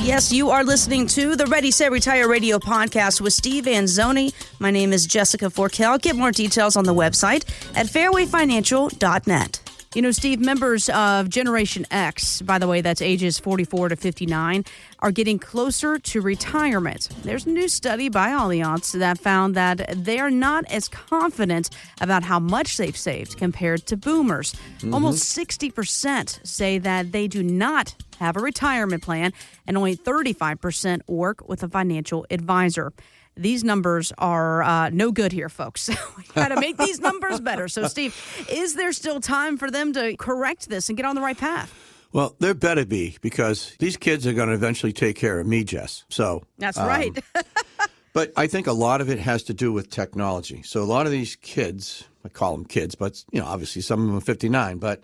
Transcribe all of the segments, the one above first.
Yes, you are listening to the Ready, Set, Retire radio podcast with Steve Anzoni. My name is Jessica Forkel. Get more details on the website at fairwayfinancial.net. You know, Steve, members of Generation X, by the way, that's ages 44 to 59, are getting closer to retirement. There's a new study by Allianz that found that they are not as confident about how much they've saved compared to boomers. Almost 60% say that they do not have a retirement plan, and only 35% work with a financial advisor. These numbers are no good here, folks. We got to make these numbers better. So, Steve, is there still time for them to correct this and get on the right path? Well, there better be, because these kids are going to eventually take care of me, Jess. So that's right. But I think a lot of it has to do with technology. So a lot of these kids, I call them kids, but obviously some of them are 59, but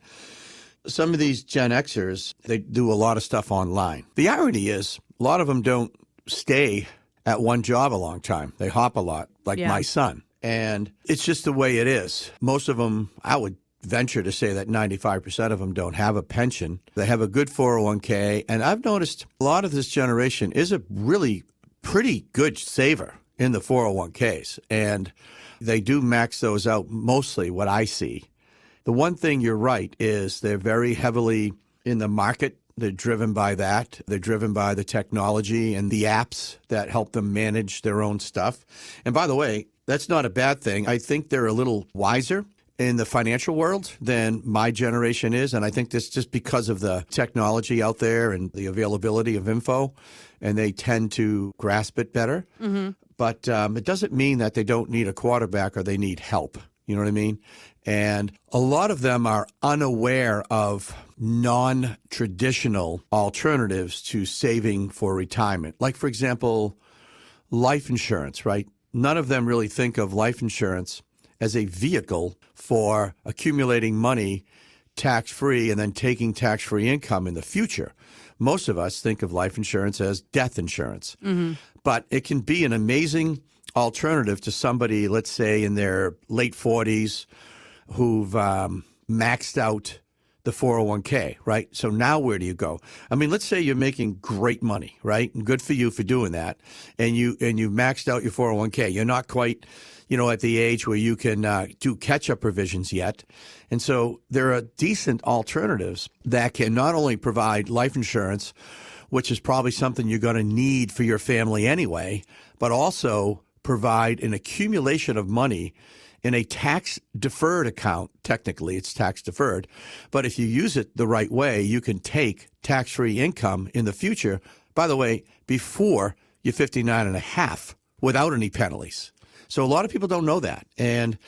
some of these Gen Xers, they do a lot of stuff online. The irony is a lot of them don't stay at one job a long time. They hop a lot, like my son. And it's just the way it is. Most of them, I would venture to say that 95% of them don't have a pension. They have a good 401k. And I've noticed a lot of this generation is a really pretty good saver in the 401ks. And they do max those out, mostly what I see. The one thing you're right is they're very heavily in the market. They're driven by that. They're driven by the technology and the apps that help them manage their own stuff. And by the way, that's not a bad thing. I think they're a little wiser in the financial world than my generation is. And I think that's just because of the technology out there and the availability of info, and they tend to grasp it better. But it doesn't mean that they don't need a quarterback or they need help. You know what I mean? And a lot of them are unaware of non-traditional alternatives to saving for retirement. Like, for example, life insurance, right? None of them really think of life insurance as a vehicle for accumulating money tax-free and then taking tax-free income in the future. Most of us think of life insurance as death insurance. But it can be an amazing alternative to somebody, let's say, in their late 40s who've maxed out the 401k, right? So now where do you go? I mean, let's say you're making great money, right? And good for you for doing that. And you've maxed out your 401k. You're not quite, at the age where you can do catch-up provisions yet. And so there are decent alternatives that can not only provide life insurance, which is probably something you're going to need for your family anyway, but also provide an accumulation of money in a tax-deferred account. Technically, it's tax-deferred. But if you use it the right way, you can take tax-free income in the future, by the way, before you're 59 and a half, without any penalties. So a lot of people don't know that. And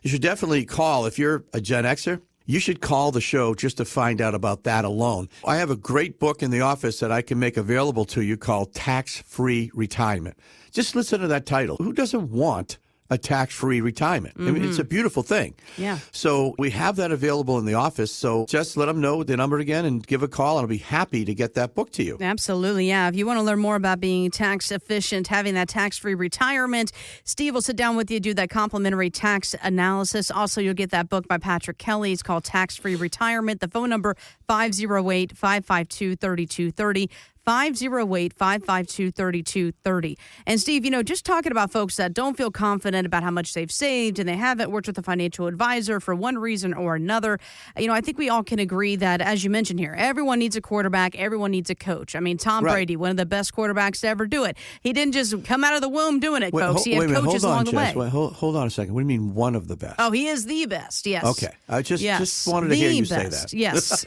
you should definitely call. If you're a Gen Xer, you should call the show just to find out about that alone. I have a great book in the office that I can make available to you called Tax-Free Retirement. Just listen to that title. Who doesn't want a tax-free retirement? I mean, it's a beautiful thing. Yeah. So we have that available in the office. So just let them know the number again and give a call, and I'll be happy to get that book to you. Absolutely, yeah. If you want to learn more about being tax efficient, having that tax-free retirement, Steve will sit down with you, do that complimentary tax analysis. Also, you'll get that book by Patrick Kelly. It's called Tax-Free Retirement. The phone number, 508-552-3230. 508-552-3230. And Steve, just talking about folks that don't feel confident about how much they've saved and they haven't worked with a financial advisor for one reason or another, I think we all can agree that, as you mentioned here, everyone needs a quarterback, everyone needs a coach. I mean, Tom Brady, one of the best quarterbacks to ever do it. He didn't just come out of the womb doing it, folks. He had coaches along the way. Hold on a second. What do you mean one of the best? Oh, he is the best, yes. Okay. I just wanted to hear you say that. Yes.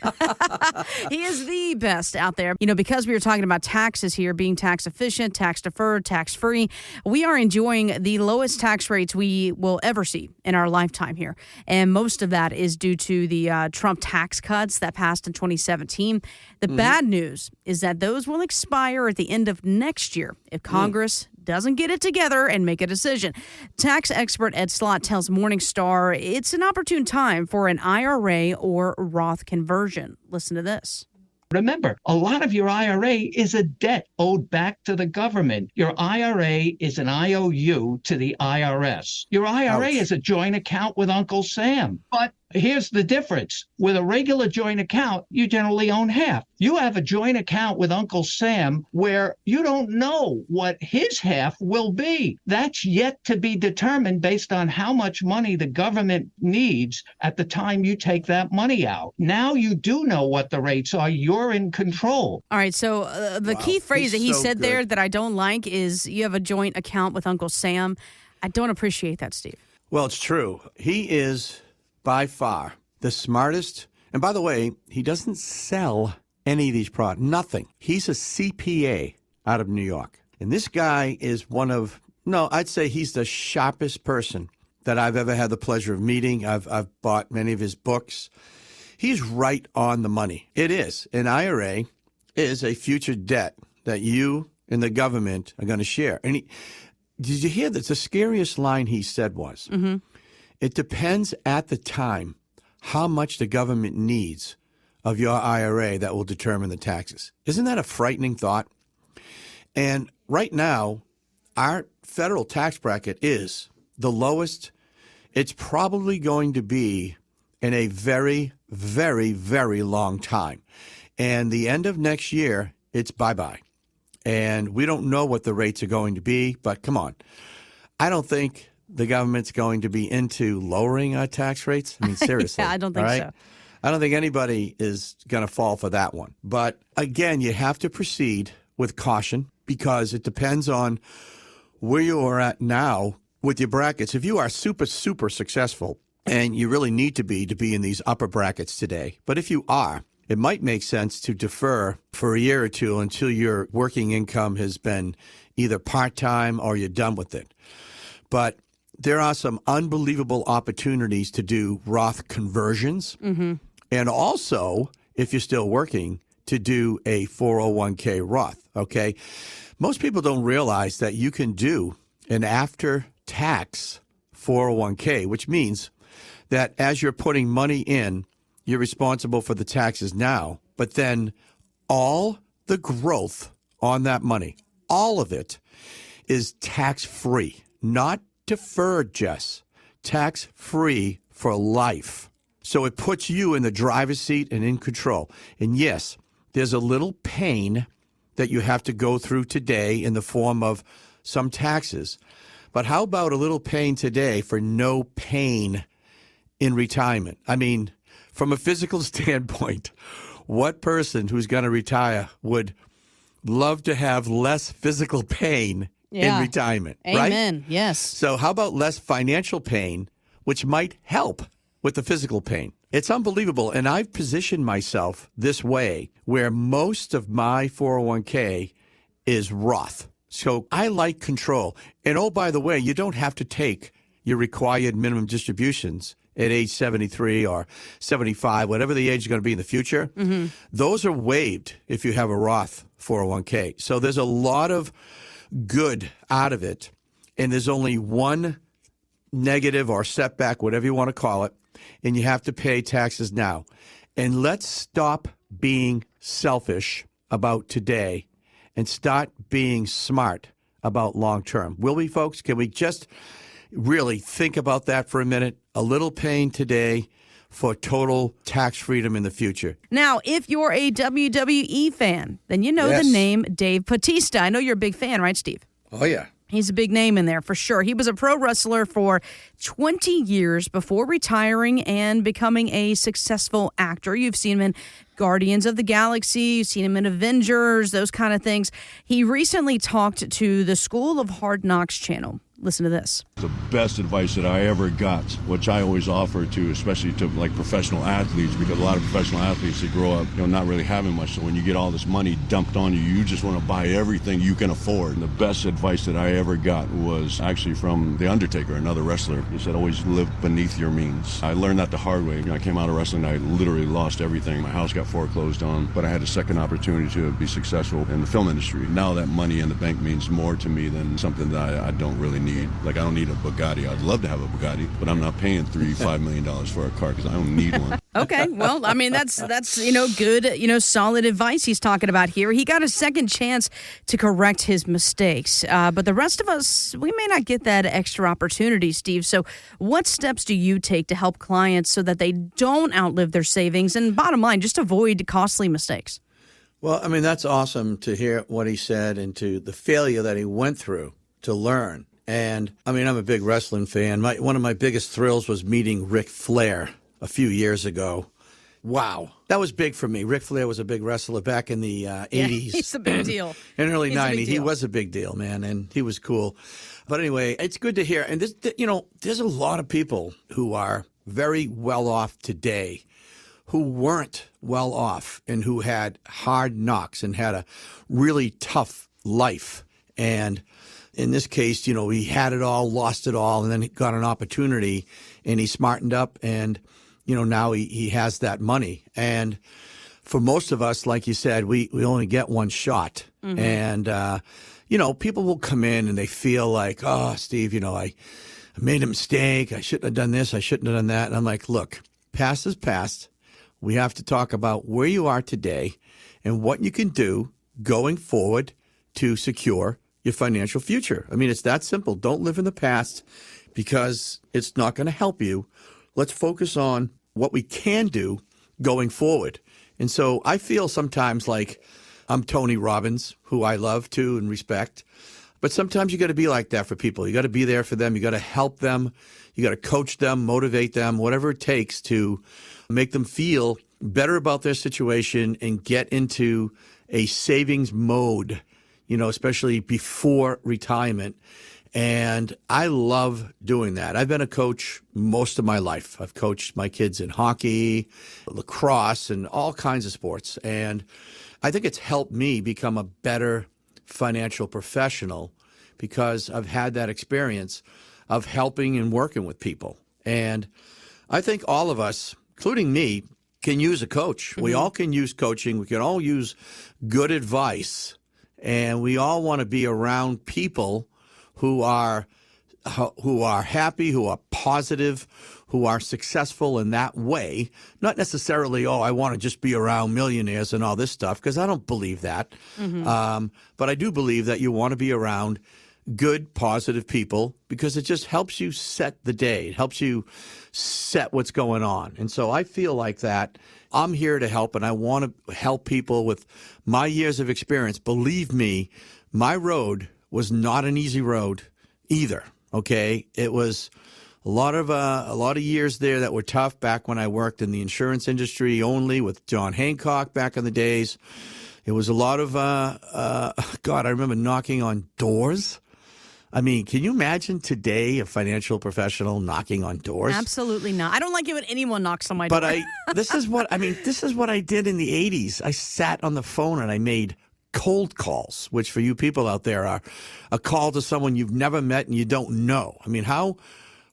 He is the best out there. Because we were talking about taxes here, being tax efficient, tax deferred, tax free. We are enjoying the lowest tax rates we will ever see in our lifetime here. And most of that is due to the Trump tax cuts that passed in 2017. The bad news is that those will expire at the end of next year if Congress doesn't get it together and make a decision. Tax expert Ed Slott tells Morningstar it's an opportune time for an IRA or Roth conversion. Listen to this. Remember, a lot of your IRA is a debt owed back to the government. Your IRA is an IOU to the IRS. Your IRA is a joint account with Uncle Sam. But Here's the difference. With a regular joint account, you generally own half. You have a joint account with Uncle Sam where you don't know what his half will be. That's yet to be determined based on how much money the government needs at the time you take that money out. Now you do know what the rates are. You're in control. All right, so the key phrase that he said good. there that I don't like is you have a joint account with Uncle Sam. I don't appreciate that, Steve. Well, it's true. He is by far the smartest. And by the way, he doesn't sell any of these products, nothing. He's a CPA out of New York. And this guy is I'd say he's the sharpest person that I've ever had the pleasure of meeting. I've bought many of his books. He's right on the money. It is. An IRA is a future debt that you and the government are going to share. And did you hear that? The scariest line he said was, it depends at the time how much the government needs of your IRA that will determine the taxes. Isn't that a frightening thought? And right now, our federal tax bracket is the lowest it's probably going to be in a very, very, very long time. And the end of next year, it's bye-bye. And we don't know what the rates are going to be, but come on. I don't think the government's going to be into lowering our tax rates. I mean, seriously. Yeah, I don't think so. I don't think anybody is going to fall for that one. But again, you have to proceed with caution because it depends on where you are at now with your brackets. If you are super, super successful, and you really need to be in these upper brackets today, but if you are, it might make sense to defer for a year or two until your working income has been either part-time or you're done with it. But there are some unbelievable opportunities to do Roth conversions. And also, if you're still working, to do a 401k Roth, okay? Most people don't realize that you can do an after-tax 401k, which means that as you're putting money in, you're responsible for the taxes now, but then all the growth on that money, all of it is tax-free, not deferred, Jess, tax-free for life. So it puts you in the driver's seat and in control. And yes, there's a little pain that you have to go through today in the form of some taxes. But how about a little pain today for no pain in retirement? I mean, from a physical standpoint, what person who's going to retire would love to have less physical pain in retirement, right? Amen. Yes. So how about less financial pain, which might help with the physical pain? It's unbelievable. And I've positioned myself this way where most of my 401k is Roth. So I like control. And oh, by the way, you don't have to take your required minimum distributions at age 73 or 75, whatever the age is going to be in the future. Those are waived if you have a Roth 401k. So there's a lot of good out of it. And there's only one negative or setback, whatever you want to call it, and you have to pay taxes now. And let's stop being selfish about today and start being smart about long term. Will we, folks? Can we just really think about that for a minute? A little pain today for total tax freedom in the future. Now, if you're a WWE fan, then you know the name Dave Bautista. I know you're a big fan, right, Steve? Oh, yeah. He's a big name in there for sure. He was a pro wrestler for 20 years before retiring and becoming a successful actor. You've seen him in Guardians of the Galaxy. You've seen him in Avengers, those kind of things. He recently talked to the School of Hard Knocks channel. Listen to this. The best advice that I ever got, which I always offer to, especially to like professional athletes, because a lot of professional athletes, they grow up, not really having much. So when you get all this money dumped on you, you just want to buy everything you can afford. And the best advice that I ever got was actually from The Undertaker, another wrestler. He said, always live beneath your means. I learned that the hard way. I came out of wrestling, I literally lost everything. My house got foreclosed on, but I had a second opportunity to be successful in the film industry. Now that money in the bank means more to me than something that I don't really need need. Like, I don't need a Bugatti. I'd love to have a Bugatti, but I'm not paying $5 million for a car because I don't need one. Okay, well, I mean, that's good, solid advice he's talking about here. He got a second chance to correct his mistakes, but the rest of us, we may not get that extra opportunity, Steve. So what steps do you take to help clients so that they don't outlive their savings and, bottom line, just avoid costly mistakes? Well, I mean, that's awesome to hear what he said and to the failure that he went through to learn. And, I mean, I'm a big wrestling fan. One of my biggest thrills was meeting Ric Flair a few years ago. Wow. That was big for me. Ric Flair was a big wrestler back in the 80s. He's a big deal. In early 90s. He was a big deal, man, and he was cool. But anyway, it's good to hear. And, there's a lot of people who are very well off today who weren't well off and who had hard knocks and had a really tough life. And in this case, he had it all, lost it all, and then he got an opportunity and he smartened up and, now he has that money. And for most of us, like you said, we only get one shot. Mm-hmm. And, people will come in and they feel like, oh, Steve, I made a mistake. I shouldn't have done this. I shouldn't have done that. And I'm like, look, past is past. We have to talk about where you are today and what you can do going forward to secure your financial future. I mean, it's that simple. Don't live in the past because it's not going to help you. Let's focus on what we can do going forward. And so I feel sometimes like I'm Tony Robbins, who I love too and respect. But sometimes you got to be like that for people. You got to be there for them. You got to help them. You got to coach them, motivate them, whatever it takes to make them feel better about their situation and get into a savings mode, especially before retirement. And I love doing that. I've been a coach most of my life. I've coached my kids in hockey, lacrosse, and all kinds of sports. And I think it's helped me become a better financial professional because I've had that experience of helping and working with people. And I think all of us, including me, can use a coach. Mm-hmm. We all can use coaching. We can all use good advice. And we all want to be around people who are happy, who are positive, who are successful in that way. Not necessarily, I want to just be around millionaires and all this stuff, because I don't believe that. Mm-hmm. But I do believe that you want to be around good, positive people because it just helps you set the day. It helps you set what's going on. And so I feel like that. I'm here to help, and I want to help people with my years of experience. Believe me, my road was not an easy road either. Okay, it was a lot of years there that were tough back when I worked in the insurance industry only with John Hancock back in the days. It was a lot of God, I remember knocking on doors. I mean, can you imagine today a financial professional knocking on doors? Absolutely not. I don't like it when anyone knocks on my door. But this is what I did in the 80s. I sat on the phone and I made cold calls, which for you people out there are a call to someone you've never met and you don't know. I mean, how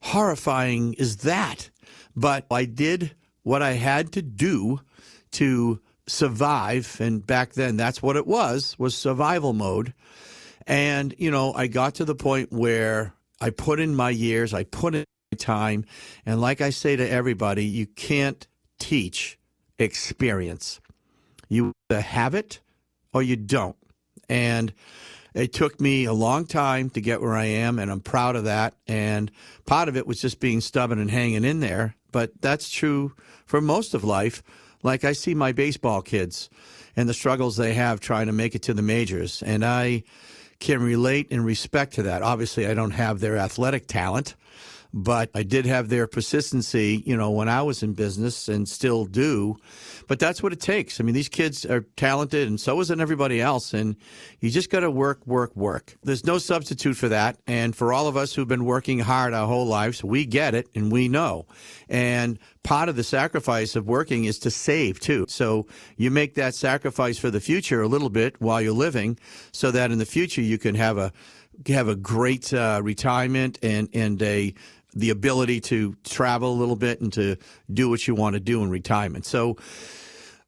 horrifying is that? But I did what I had to do to survive. And back then, that's what it was survival mode. And, I got to the point where I put in my years, I put in my time. And like I say to everybody, you can't teach experience. You either have it or you don't. And it took me a long time to get where I am, and I'm proud of that. And part of it was just being stubborn and hanging in there. But that's true for most of life. Like I see my baseball kids and the struggles they have trying to make it to the majors. And I can relate and respect to that. Obviously, I don't have their athletic talent, but I did have their persistency, when I was in business and still do. But that's what it takes. I mean, these kids are talented and so isn't everybody else. And you just got to work. There's no substitute for that. And for all of us who've been working hard our whole lives, we get it and we know. And part of the sacrifice of working is to save too. So you make that sacrifice for the future a little bit while you're living so that in the future you can have a great retirement and the ability to travel a little bit and to do what you want to do in retirement. So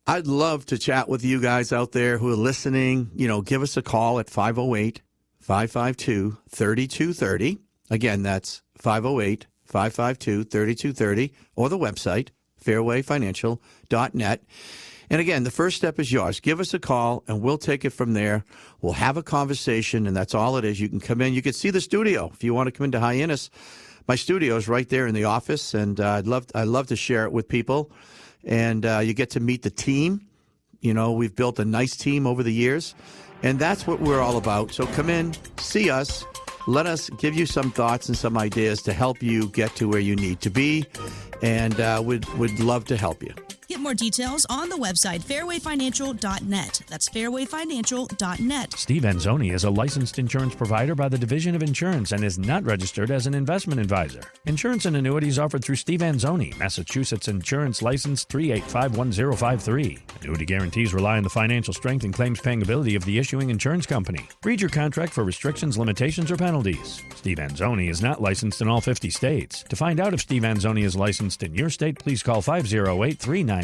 I'd love to chat with you guys out there who are listening. Give us a call at 508-552-3230. Again, that's 508-552-3230 or the website, fairwayfinancial.net. And again, the first step is yours. Give us a call, and we'll take it from there. We'll have a conversation, and that's all it is. You can come in. You can see the studio. If you want to come into Hyannis, my studio is right there in the office, and I'd love to share it with people. And you get to meet the team. You know, we've built a nice team over the years, and that's what we're all about. So come in, see us. Let us give you some thoughts and some ideas to help you get to where you need to be, and we'd love to help you. Get more details on the website, fairwayfinancial.net. That's fairwayfinancial.net. Steve Anzoni is a licensed insurance provider by the Division of Insurance and is not registered as an investment advisor. Insurance and annuities offered through Steve Anzoni, Massachusetts Insurance License 3851053. Annuity guarantees rely on the financial strength and claims paying ability of the issuing insurance company. Read your contract for restrictions, limitations, or penalties. Steve Anzoni is not licensed in all 50 states. To find out if Steve Anzoni is licensed in your state, please call 508-398-3337.